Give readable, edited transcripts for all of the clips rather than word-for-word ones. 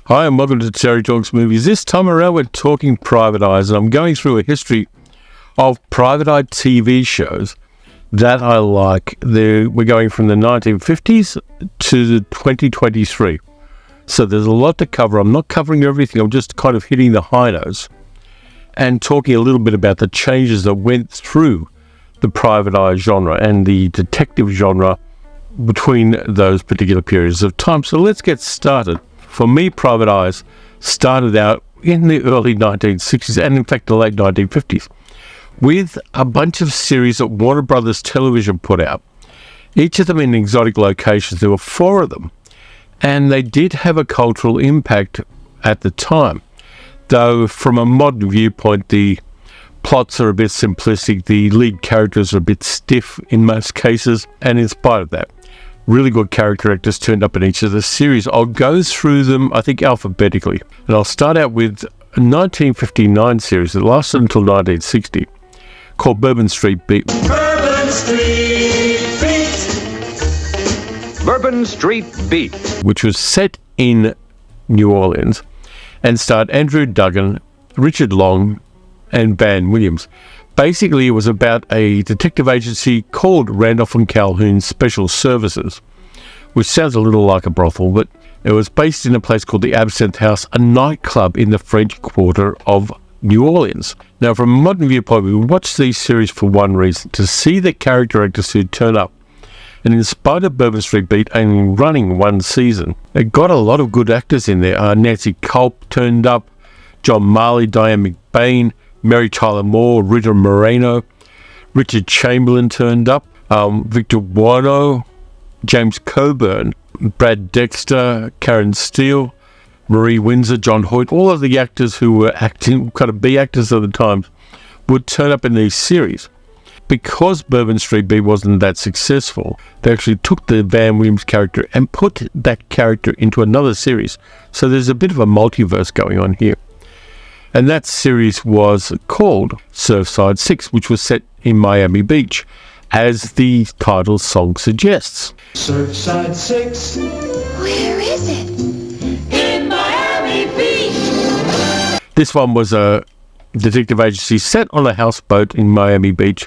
Hi, and welcome to Terry Talks Movies. This time around, we're talking Private Eyes, and I'm going through a history of Private Eye TV shows that I like. We're going from the 1950s to the 2023. So there's a lot to cover. I'm not covering everything. I'm just kind of hitting the high notes and talking a little bit about the changes that went through the Private Eye genre and the detective genre between those particular periods of time. So let's get started. For me, Private Eyes started out in the early 1960s and in fact the late 1950s with a bunch of series that Warner Brothers Television put out, each of them in exotic locations. There were 4 of them, and they did have a cultural impact at the time, though from a modern viewpoint the plots are a bit simplistic, the lead characters are a bit stiff in most cases, and in spite of that, really good character actors turned up in each of the series. I'll go through them, I think, alphabetically. And I'll start out with a 1959 series that lasted until 1960 called Bourbon Street Beat. Bourbon Street Beat. Bourbon Street Beat. Which was set in New Orleans and starred Andrew Duggan, Richard Long, and Van Williams. Basically, it was about a detective agency called Randolph and Calhoun Special Services, which sounds a little like a brothel, but it was based in a place called the Absinthe House, a nightclub in the French Quarter of New Orleans. Now, from a modern viewpoint, we watch these series for one reason: to see the character actors who turn up. And in spite of Bourbon Street Beat only running one season, it got a lot of good actors in there. Nancy Culp turned up, John Marley, Diane McBain, Mary Tyler Moore, Rita Moreno, Richard Chamberlain turned up, Victor Buono, James Coburn, Brad Dexter, Karen Steele, Marie Windsor, John Hoyt. All of the actors who were acting, kind of B actors at the time, would turn up in these series. Because Bourbon Street Beat wasn't that successful, they actually took the Van Williams character and put that character into another series. So there's a bit of a multiverse going on here. And that series was called Surfside Six, which was set in Miami Beach, as the title song suggests. Surfside Six. Where is it? In Miami Beach. This one was a detective agency set on a houseboat in Miami Beach.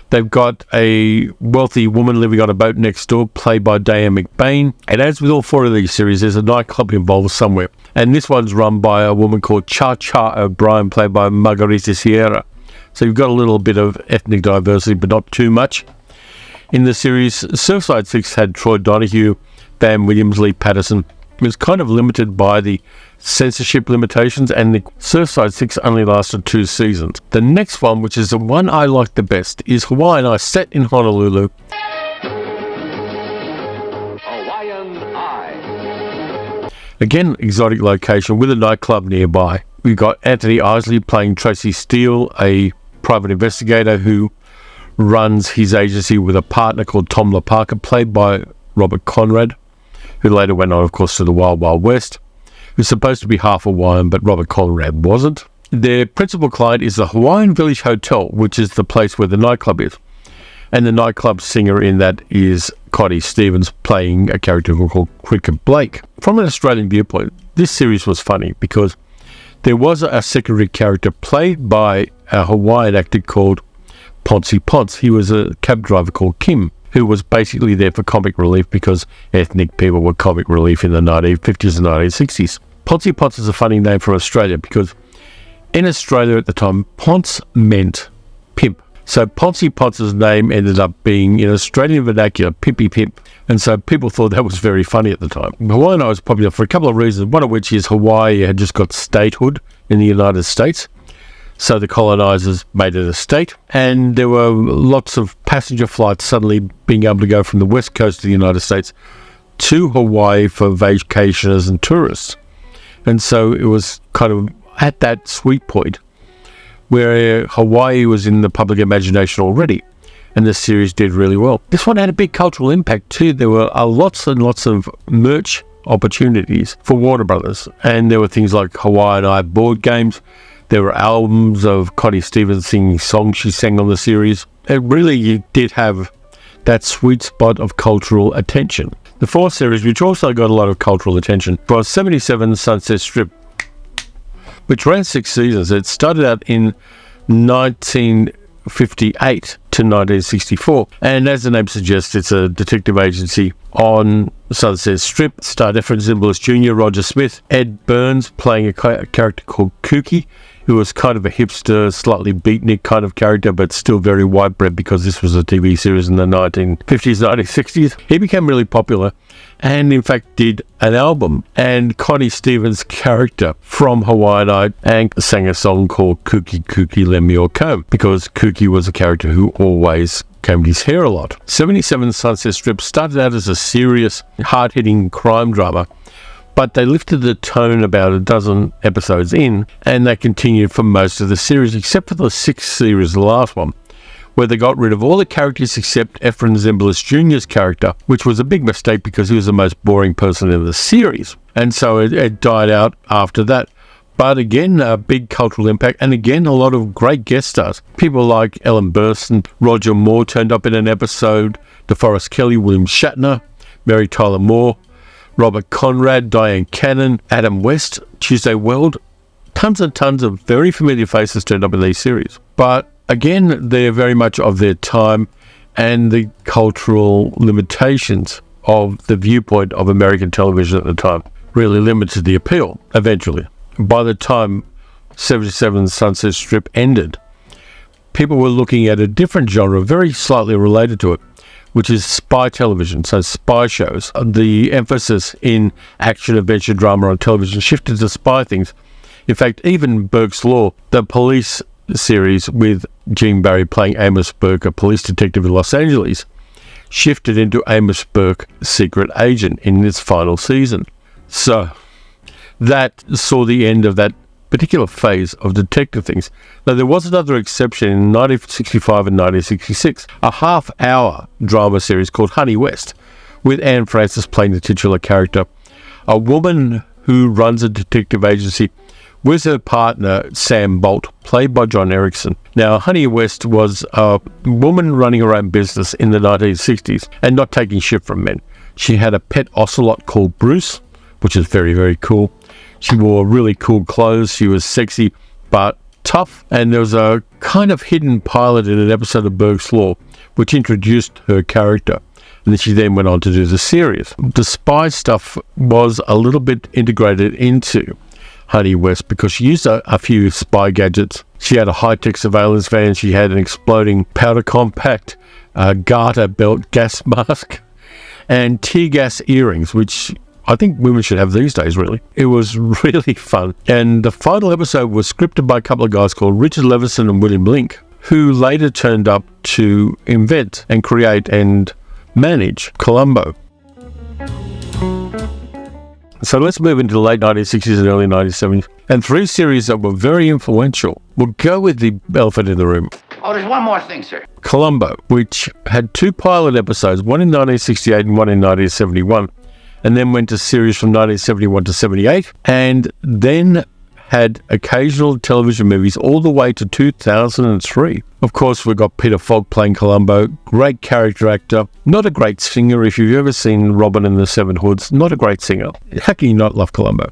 They've got a wealthy woman living on a boat next door, played by Diane McBain. And as with all 4 of these series, there's a nightclub involved somewhere. And this one's run by a woman called Cha-Cha O'Brien, played by Margarita Sierra. So you've got a little bit of ethnic diversity, but not too much. In the series, Surfside Six had Troy Donahue, Van Williams, Lee Patterson. It was kind of limited by the censorship limitations, and the Surfside Six only lasted 2 seasons. The next one, which is the one I like the best, is Hawaiian Eye, set in Honolulu. Hawaiian Eye. Again, exotic location with a nightclub nearby. We've got Anthony Isley playing Tracy Steele, a private investigator who runs his agency with a partner called Tom LaParca, played by Robert Conrad, who later went on, of course, to the Wild Wild West, who's supposed to be half Hawaiian, but Robert Conrad wasn't. Their principal client is the Hawaiian Village Hotel, which is the place where the nightclub is. And the nightclub singer in that is Connie Stevens, playing a character called Cricket Blake. From an Australian viewpoint, this series was funny because there was a secondary character played by a Hawaiian actor called Ponce Ponce. He was a cab driver called Kim, who was basically there for comic relief because ethnic people were comic relief in the 1950s and 1960s. Ponce Ponce is a funny name for Australia because in Australia at the time, Ponce meant pimp. So Ponce Ponce's name ended up being, in Australian vernacular, Pimpy Pimp. And so people thought that was very funny at the time. Hawaiian Eye was popular for a couple of reasons, one of which is Hawaii had just got statehood in the United States. So the colonizers made it a state, and there were lots of passenger flights suddenly being able to go from the west coast of the United States to Hawaii for vacationers and tourists. And so it was kind of at that sweet point where Hawaii was in the public imagination already, and the series did really well. This one had a big cultural impact too. There were lots and lots of merch opportunities for Warner Brothers, and there were things like Hawaiian Eye board games. There were albums of Connie Stevens singing songs she sang on the series. It really did have that sweet spot of cultural attention. The fourth series, which also got a lot of cultural attention, was 77 Sunset Strip, which ran 6 seasons. It started out in 1958 to 1964, and as the name suggests, it's a detective agency on Sunset Strip. Starred Efren Zimbalist Jr., Roger Smith, Ed Burns playing a character called Kooky, who was kind of a hipster, slightly beatnik kind of character, but still very white bread because this was a TV series in the 1950s, 1960s. He became really popular and, in fact, did an album. And Connie Stevens' character from Hawaiian Eye sang a song called Kooky Kooky Lend Me Your Comb, because Kooky was a character who always combed his hair a lot. 77 Sunset Strip started out as a serious, hard-hitting crime drama, but they lifted the tone about a dozen episodes in, and they continued for most of the series, except for the 6th series, the last one, where they got rid of all the characters except Efren Zimbalist Jr.'s character, which was a big mistake because he was the most boring person in the series. And so it died out after that. But again, a big cultural impact, and again, a lot of great guest stars. People like Ellen Burstyn, Roger Moore turned up in an episode, DeForest Kelley, William Shatner, Mary Tyler Moore, Robert Conrad, Diane Cannon, Adam West, Tuesday Weld. Tons and tons of very familiar faces turned up in these series. But again, they're very much of their time, and the cultural limitations of the viewpoint of American television at the time really limited the appeal eventually. By the time 77 Sunset Strip ended, people were looking at a different genre, very slightly related to it, which is spy television, so spy shows. The emphasis in action, adventure, drama on television shifted to spy things. In fact, even Burke's Law, the police series with Gene Barry playing Amos Burke, a police detective in Los Angeles, shifted into Amos Burke, secret agent, in its final season. So that saw the end of that particular phase of detective things. Now, there was another exception in 1965 and 1966, a half-hour drama series called Honey West, with Anne Francis playing the titular character, a woman who runs a detective agency with her partner, Sam Bolt, played by John Erickson. Now, Honey West was a woman running her own business in the 1960s and not taking shit from men. She had a pet ocelot called Bruce, which is very, very cool. She wore really cool clothes. She was sexy, but tough. And there was a kind of hidden pilot in an episode of Burke's Law, which introduced her character. And she then went on to do the series. The spy stuff was a little bit integrated into Honey West because she used a few spy gadgets. She had a high-tech surveillance van. She had an exploding powder compact, garter belt gas mask, and tear gas earrings, which I think women should have these days, really. It was really fun. And the final episode was scripted by a couple of guys called Richard Leveson and William Link, who later turned up to invent and create and manage Columbo. So let's move into the late 1960s and early 1970s. And 3 series that were very influential. We'll go with the elephant in the room. Oh, there's one more thing, sir. Columbo, which had 2 pilot episodes, one in 1968 and one in 1971. And then went to series from 1971 to 78, and then had occasional television movies all the way to 2003. Of course, we've got Peter Falk playing Columbo, great character actor, not a great singer. If you've ever seen Robin and the Seven Hoods, not a great singer. How can you not love Columbo?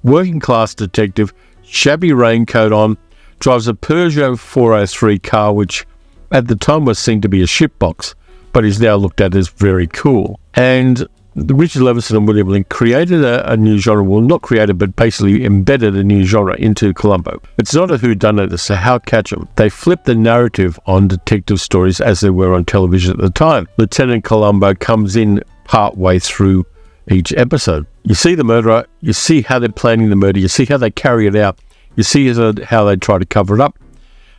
Working class detective, shabby raincoat on, drives a Peugeot 403 car, which at the time was seen to be a shitbox, but is now looked at as very cool. And Richard Leveson and William Link created a new genre. Well, not created, but basically embedded a new genre into Columbo. It's not a whodunit, it's a how catch 'em. They flipped the narrative on detective stories as they were on television at the time. Lieutenant Columbo comes in part way through each episode. You see the murderer, you see how they're planning the murder, you see how they carry it out, you see how they try to cover it up,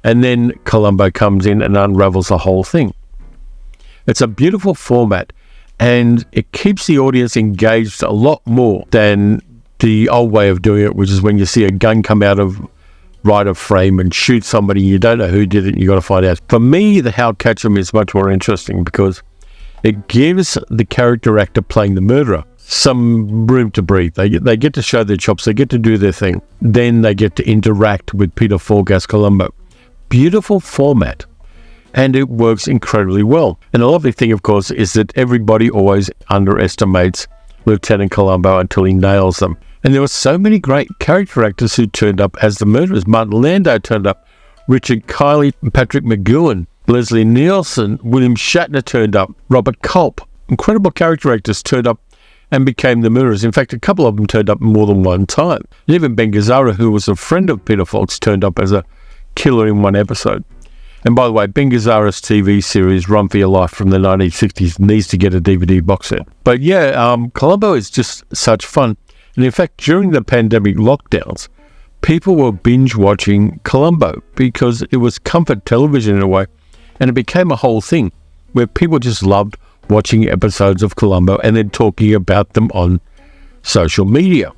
and then Columbo comes in and unravels the whole thing. It's a beautiful format, and it keeps the audience engaged a lot more than the old way of doing it, which is when you see a gun come out of right of frame and shoot somebody, you don't know who did it, and you got to find out. For me, the How Catch 'Em is much more interesting because it gives the character actor playing the murderer some room to breathe. They get to show their chops, they get to do their thing. Then they get to interact with Peter Falk as Columbo. Beautiful format. and it works incredibly well. And the lovely thing, of course, is that everybody always underestimates Lieutenant Columbo until he nails them. And there were so many great character actors who turned up as the murderers. Martin Landau turned up, Richard Kiley, Patrick McGowan, Leslie Nielsen, William Shatner turned up, Robert Culp. Incredible character actors turned up and became the murderers. In fact, a couple of them turned up more than one time. And even Ben Gazzara, who was a friend of Peter Falk's, turned up as a killer in one episode. And by the way, Ben Gazzara's TV series Run for Your Life from the 1960s needs to get a DVD box set. But yeah, Columbo is just such fun. And in fact, during the pandemic lockdowns, people were binge watching Columbo because it was comfort television in a way. And it became a whole thing where people just loved watching episodes of Columbo and then talking about them on social media.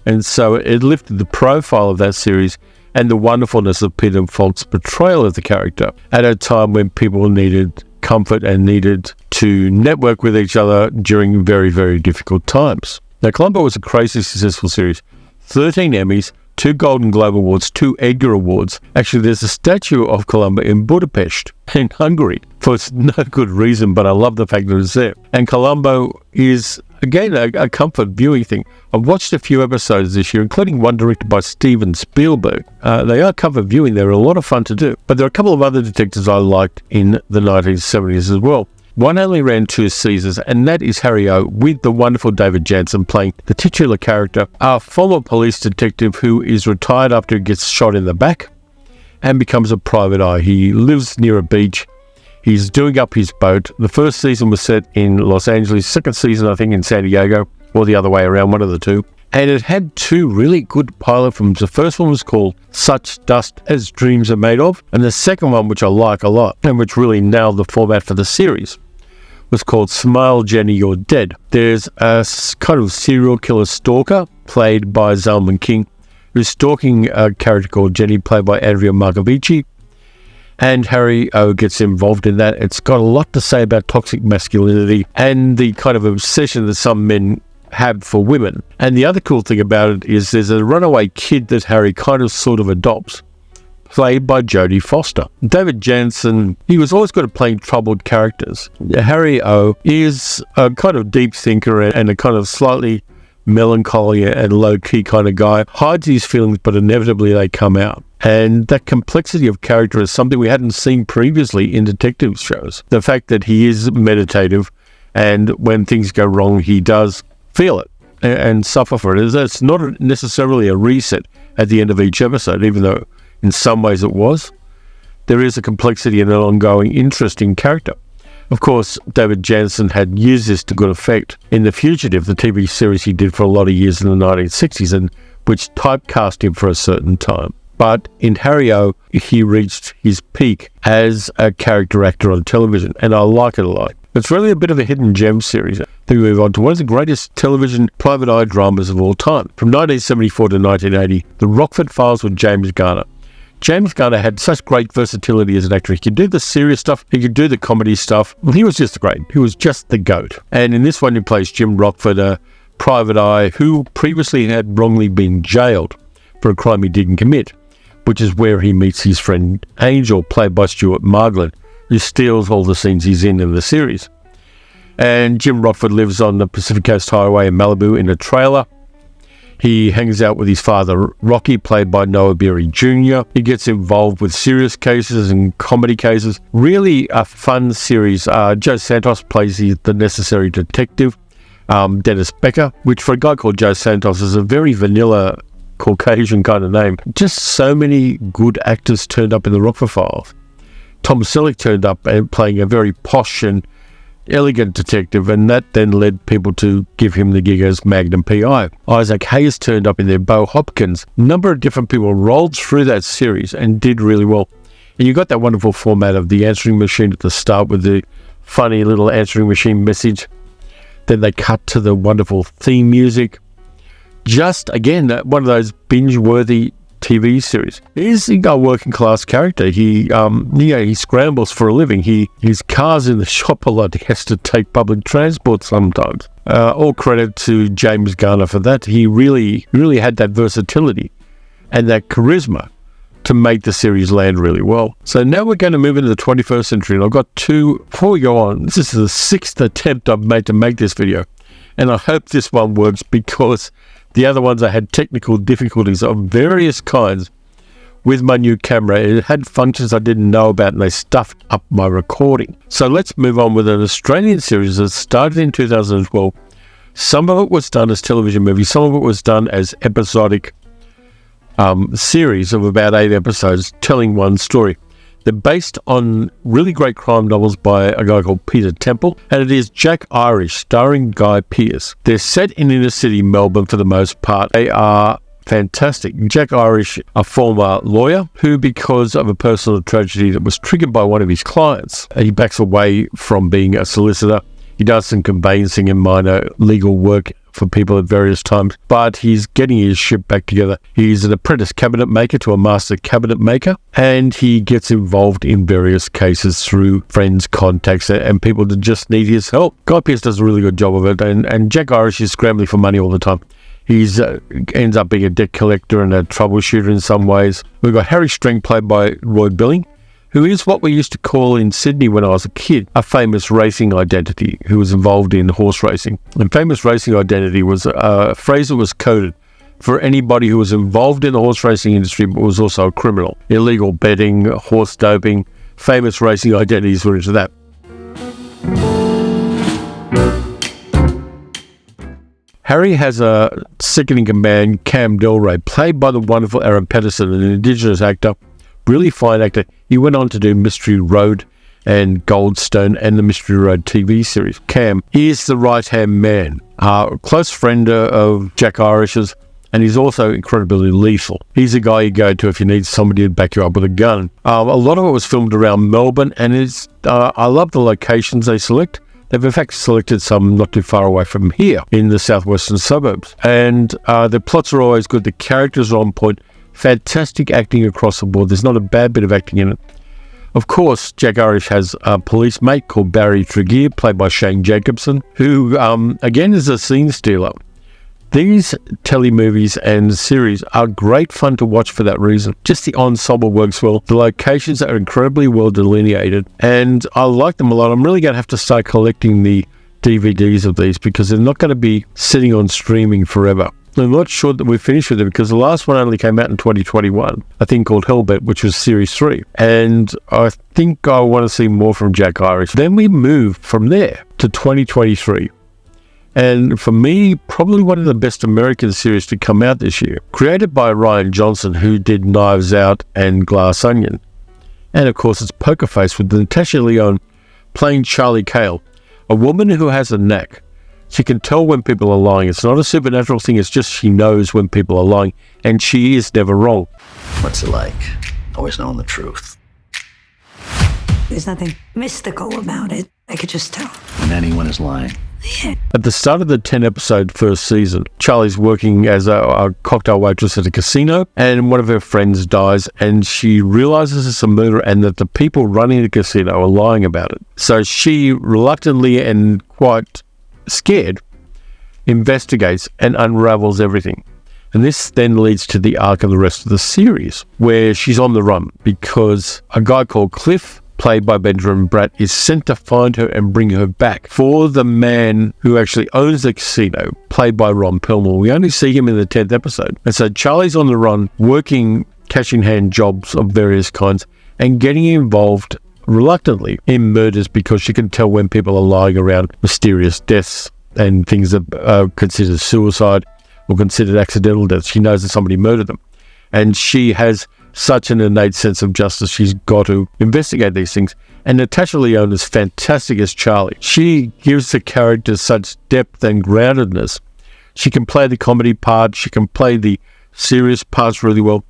And so it lifted the profile of that series and the wonderfulness of Peter Falk's portrayal of the character at a time when people needed comfort and needed to network with each other during very, very difficult times. Now, Columbo was a crazy successful series. 13 Emmys, 2 Golden Globe Awards, 2 Edgar Awards. Actually, there's a statue of Columbo in Budapest, in Hungary, for no good reason, but I love the fact that it's there. And Columbo is, again, a comfort viewing thing. I've watched a few episodes this year, including one directed by Steven Spielberg. They are comfort viewing. They're a lot of fun to do. But there are a couple of other detectives I liked in the 1970s as well. One only ran 2 seasons, and that is Harry O, with the wonderful David Jansen playing the titular character, a former police detective who is retired after he gets shot in the back and becomes a private eye. He lives near a beach. He's doing up his boat. The first season was set in Los Angeles, second season, I think, in San Diego, or the other way around, one of the two. And it had 2 really good pilot films. The first one was called Such Dust as Dreams Are Made Of, and the second one, which I like a lot, and which really nailed the format for the series, was called Smile, Jenny, You're Dead. There's a kind of serial killer stalker, played by Zalman King, who's stalking a character called Jenny, played by Andrea Marcovici, and Harry O gets involved in that. It's got a lot to say about toxic masculinity and the kind of obsession that some men have for women. And the other cool thing about it is there's a runaway kid that Harry kind of sort of adopts, played by Jodie Foster. David Jansen, he was always good at playing troubled characters. Harry O is a kind of deep thinker and a kind of slightly melancholy and low-key kind of guy. Hides his feelings, but inevitably they come out. And that complexity of character is something we hadn't seen previously in detective shows. The fact that he is meditative, and when things go wrong, he does feel it and suffer for it. It's not necessarily a reset at the end of each episode, even though in some ways it was. There is a complexity and an ongoing interest in character. Of course, David Jansen had used this to good effect in The Fugitive, the TV series he did for a lot of years in the 1960s, and which typecast him for a certain time. But in Harry O, he reached his peak as a character actor on television, and I like it a lot. It's really a bit of a hidden gem series. Then we move on to one of the greatest television private eye dramas of all time. From 1974 to 1980, The Rockford Files with James Garner. James Garner had such great versatility as an actor. He could do the serious stuff, he could do the comedy stuff. He was just great. He was just the GOAT. And in this one, he plays Jim Rockford, a private eye who previously had wrongly been jailed for a crime he didn't commit, which is where he meets his friend Angel, played by Stuart Margolin, who steals all the scenes he's in the series. And Jim Rockford lives on the Pacific Coast Highway in Malibu in a trailer. He hangs out with his father, Rocky, played by Noah Beery Jr. He gets involved with serious cases and comedy cases. Really a fun series. Joe Santos plays the necessary detective, Dennis Becker, which for a guy called Joe Santos is a very vanilla Caucasian kind of name. Just so many good actors turned up in the Rockford Files. Tom Selleck turned up and playing a very posh and elegant detective, and that then led people to give him the gig as Magnum P.I. Isaac Hayes turned up in there, Bo Hopkins. A number of different people rolled through that series and did really well. And you got that wonderful format of the answering machine at the start with the funny little answering machine message. Then they cut to the wonderful theme music. Just, again, one of those binge-worthy TV series. He's a working class character. He scrambles for a living. His car's in the shop a lot. He has to take public transport sometimes. All credit to James Garner for that. He really had that versatility and that charisma to make the series land really well. So now we're going to move into the 21st century, and I've got two. Before we go on, this is the 6th attempt I've made to make this video, and I hope this one works because the other ones I had technical difficulties of various kinds with my new camera. It had functions I didn't know about, and they stuffed up my recording. So let's move on with an Australian series that started in 2012. Some of it was done as television movies, some of it was done as episodic series of about 8 episodes telling one story. They're based on really great crime novels by a guy called Peter Temple, and it is Jack Irish starring Guy Pearce. They're set in inner city Melbourne for the most part. They are fantastic. Jack Irish, a former lawyer who, because of a personal tragedy that was triggered by one of his clients, he backs away from being a solicitor. He does some conveyancing and minor legal work for people at various times, but he's getting his ship back together. He's an apprentice cabinet maker to a master cabinet maker, and he gets involved in various cases through friends, contacts, and people that just need his help. Guy Pearce does a really good job of it, and Jack Irish is scrambling for money all the time. He's ends up being a debt collector and a troubleshooter in some ways. We've got Harry Strang, played by Roy Billing, who is what we used to call in Sydney when I was a kid a famous racing identity who was involved in horse racing. And famous racing identity was a phrase that was coded for anybody who was involved in the horse racing industry but was also a criminal. Illegal betting, horse doping, famous racing identities were into that. Harry has a second-in-command, Cam Delray, played by the wonderful Aaron Pedersen, an Indigenous actor, really fine actor. He went on to do Mystery Road and Goldstone and the Mystery Road TV series. Cam is the right-hand man, a close friend of Jack Irish's, and he's also incredibly lethal. He's a guy you go to if you need somebody to back you up with a gun. A lot of it was filmed around Melbourne, and I love the locations they select. They've in fact selected some not too far away from here in the southwestern suburbs. And the plots are always good. The characters are on point. Fantastic acting across the board. There's not a bad bit of acting in it. Of course, Jack Irish has a police mate called Barry Tregear, played by Shane Jacobson, who, again, is a scene stealer. These telemovies and series are great fun to watch for that reason. Just the ensemble works well. The locations are incredibly well delineated, and I like them a lot. I'm really going to have to start collecting the DVDs of these because they're not going to be sitting on streaming forever. I'm not sure that we're finished with it because the last one only came out in 2021, a thing called Hellbet, which was Series 3. And I think I want to see more from Jack Irish. Then we move from there to 2023. And for me, probably one of the best American series to come out this year. Created by Ryan Johnson, who did Knives Out and Glass Onion. And of course, it's Poker Face with Natasha Lyonne playing Charlie Cale, a woman who has a knack. She can tell when people are lying. It's not a supernatural thing, it's just she knows when people are lying, and she is never wrong. What's it like? Always knowing the truth. There's nothing mystical about it. I could just tell. When anyone is lying. At the start of the 10-episode first season, Charlie's working as a cocktail waitress at a casino, and one of her friends dies, and she realizes it's a murder and that the people running the casino are lying about it. So she reluctantly and quite scared investigates and unravels everything. And this then leads to the arc of the rest of the series, where she's on the run because a guy called Cliff, played by Benjamin Bratt, is sent to find her and bring her back for the man who actually owns the casino, played by Ron Perlman. We only see him in the 10th episode. And so Charlie's on the run, working cash-in-hand jobs of various kinds and getting involved reluctantly in murders because she can tell when people are lying around mysterious deaths and things that are considered suicide or considered accidental deaths. She knows that somebody murdered them. And she has such an innate sense of justice. She's got to investigate these things. And Natasha Lyonne is fantastic as Charlie. She gives the character such depth and groundedness. She can play the comedy part. She can play the serious parts really well.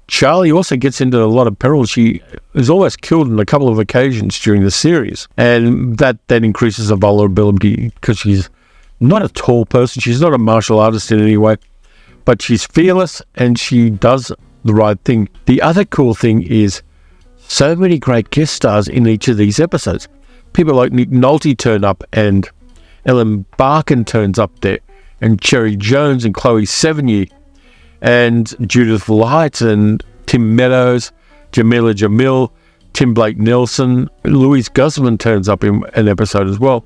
Charlie also gets into a lot of peril. She is almost killed on a couple of occasions during the series. And that then increases her vulnerability because she's not a tall person. She's not a martial artist in any way. But she's fearless and she does the right thing. The other cool thing is so many great guest stars in each of these episodes. People like Nick Nolte turn up, and Ellen Barkin turns up there, and Cherry Jones and Chloe Sevigny and Judith Light and Tim Meadows, Jamila Jamil, Tim Blake Nelson, Louise Guzman turns up in an episode as well.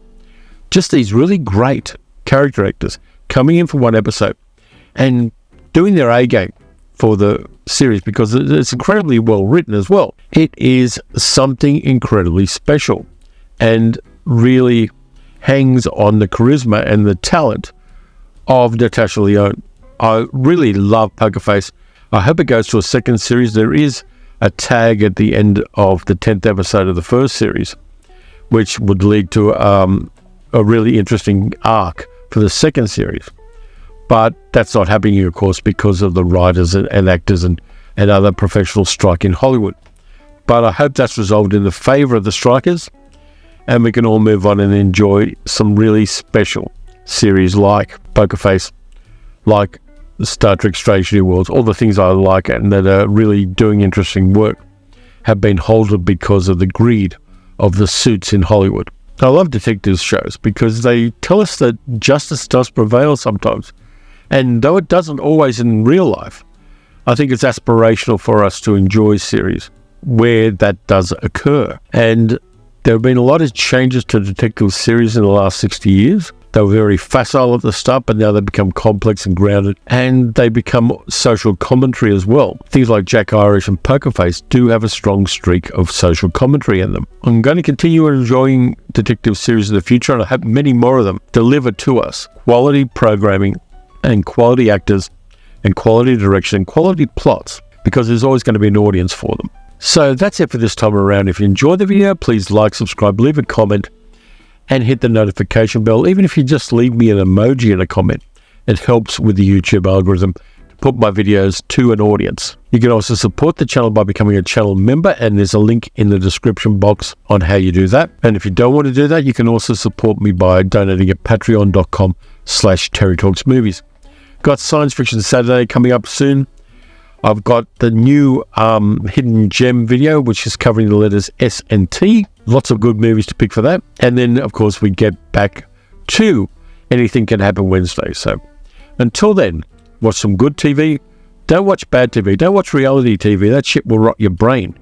Just these really great character actors coming in for one episode and doing their A game for the series because it's incredibly well written as well. It is something incredibly special and really hangs on the charisma and the talent of Natasha Lyonne. I really love Poker Face. I hope it goes to a second series. There is a tag at the end of the 10th episode of the first series, which would lead to a really interesting arc for the second series. But that's not happening, of course, because of the writers and actors and other professional strike in Hollywood. But I hope that's resolved in the favour of the strikers, and we can all move on and enjoy some really special series like Poker Face, like Star Trek Strange New Worlds. All the things I like and that are really doing interesting work have been halted because of the greed of the suits in Hollywood. I love detective shows because they tell us that justice does prevail sometimes. And though it doesn't always in real life, I think it's aspirational for us to enjoy series where that does occur. And there have been a lot of changes to detective series in the last 60 years. They were very facile at the start, but now they become complex and grounded, and they become social commentary as well. Things like Jack Irish and Poker Face do have a strong streak of social commentary in them. I'm going to continue enjoying detective series in the future, and I hope many more of them deliver to us quality programming and quality actors and quality direction and quality plots, because there's always going to be an audience for them. So that's it for this time around. If you enjoyed the video, please like, subscribe, leave a comment, and hit the notification bell. Even if you just leave me an emoji in a comment, it helps with the YouTube algorithm to put my videos to an audience. You can also support the channel by becoming a channel member, and there's a link in the description box on how you do that. And if you don't want to do that, you can also support me by donating at patreon.com/TerryTalksMovies. Got Science Fiction Saturday coming up soon. I've got the new Hidden Gem video, which is covering the letters S and T. Lots of good movies to pick for that. And then, of course, we get back to Anything Can Happen Wednesday. So until then, watch some good TV. Don't watch bad TV. Don't watch reality TV. That shit will rot your brain.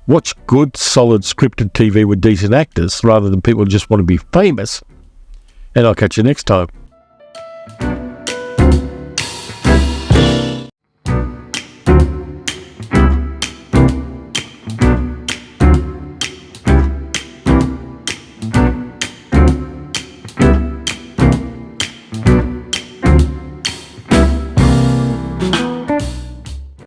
Watch good, solid, scripted TV with decent actors rather than people who just want to be famous. And I'll catch you next time.